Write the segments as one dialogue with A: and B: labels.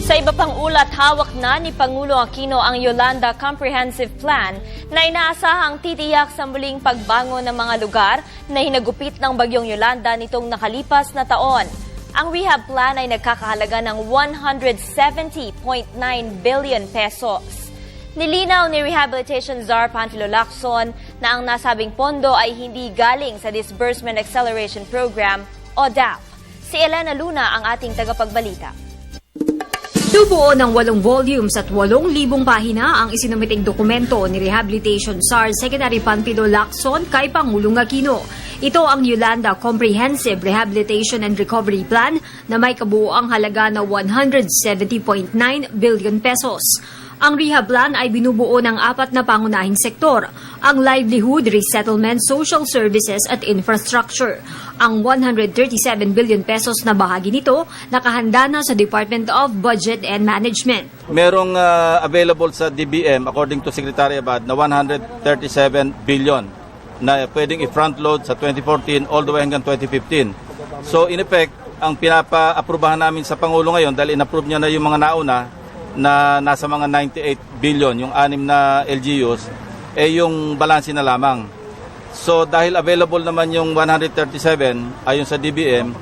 A: Sa iba pang ulat, hawak na ni Pangulo Aquino ang Yolanda Comprehensive Plan na inaasahang titiyak sa muling pagbangon ng mga lugar na hinagupit ng bagyong Yolanda nitong nakalipas na taon. Ang rehab plan ay nagkakahalaga ng 170.9 billion pesos. Nilinaw ni Rehabilitation Czar Panfilo Lacson na ang nasabing pondo ay hindi galing sa Disbursement Acceleration Program o DAP. Si Elena Luna ang ating tagapagbalita.
B: Tubuo ng 8 volumes at 8,000 pahina ang isinumiting dokumento ni Rehabilitation Czar Secretary Panfilo Lacson kay Pangulong Aquino. Ito ang Yolanda Comprehensive Rehabilitation and Recovery Plan na may kabuuang halaga na 170.9 billion pesos. Ang rehab plan ay binubuo ng 4 na pangunahing sektor, ang livelihood, resettlement, social services at infrastructure. Ang 137 billion pesos na bahagi nito nakahanda na sa Department of Budget and Management.
C: Merong available sa DBM according to Secretary Abad na 137 billion na pwedeng i-front load sa 2014 all the way hanggang 2015. So in effect, ang pinapa-aprubahan namin sa Pangulo ngayon dahil in-approve niya na yung mga nauna na nasa mga 98 billion, yung 6 na LGUs, yung balanse na lamang. So dahil available naman yung 137 ayon sa DBM,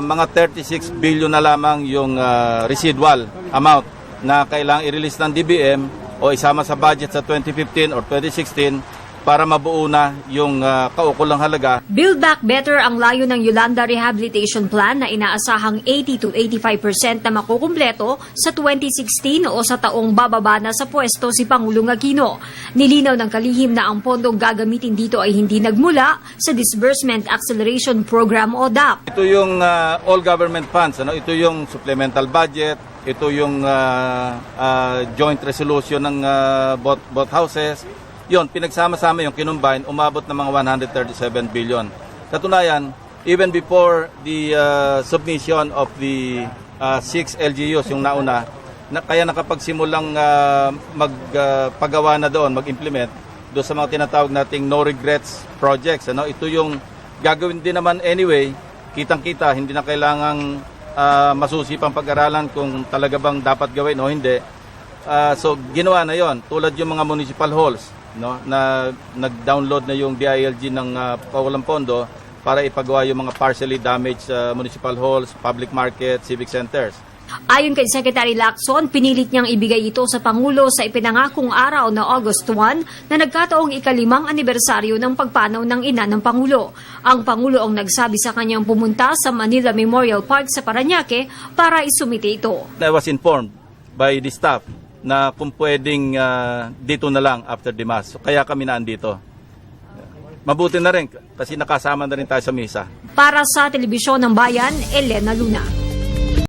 C: mga 36 billion na lamang yung residual amount na kailangang i-release ng DBM o isama sa budget sa 2015 or 2016 para mabuo na yung kaukulang halaga.
B: Build Back Better ang layo ng Yolanda Rehabilitation Plan na inaasahang 80 to 85% na makukumpleto sa 2016 o sa taong bababa na sa pwesto si Pangulong Aquino. Nilinaw ng kalihim na ang pondong gagamitin dito ay hindi nagmula sa Disbursement Acceleration Program o DAP.
C: Ito yung all government funds, ito yung supplemental budget, ito yung joint resolution ng both houses. Yon, pinagsama-sama yung kinumbine, umabot ng mga 137 billion. Katunayan, even before the submission of the 6 LGUs, yung nauna, kaya nakapagsimulang magpagawa na doon, mag-implement doon sa mga tinatawag nating no regrets projects. Ito yung gagawin din naman anyway, kitang-kita, hindi na kailangang masusi pang pag-aralan kung talaga bang dapat gawin o hindi. So ginawa na yon, tulad yung mga municipal halls, na nag-download na yung DILG ng paukulang pondo para ipagawa yung mga partially damaged municipal halls, public market, civic centers.
B: Ayon kay Secretary Lacson, pinilit niyang ibigay ito sa Pangulo sa ipinangakong araw na August 1 na nagkataong ika-5 anibersaryo ng pagpanaw ng ina ng Pangulo. Ang Pangulo ang nagsabi sa kanyang pumunta sa Manila Memorial Park sa Parañaque para isumite ito.
C: I was informed by the staff na kung pwedeng dito na lang after the mass. So, kaya kami naandito. Mabuti na rin kasi nakasama na rin tayo sa misa.
B: Para sa Telebisyon ng Bayan, Elena Luna.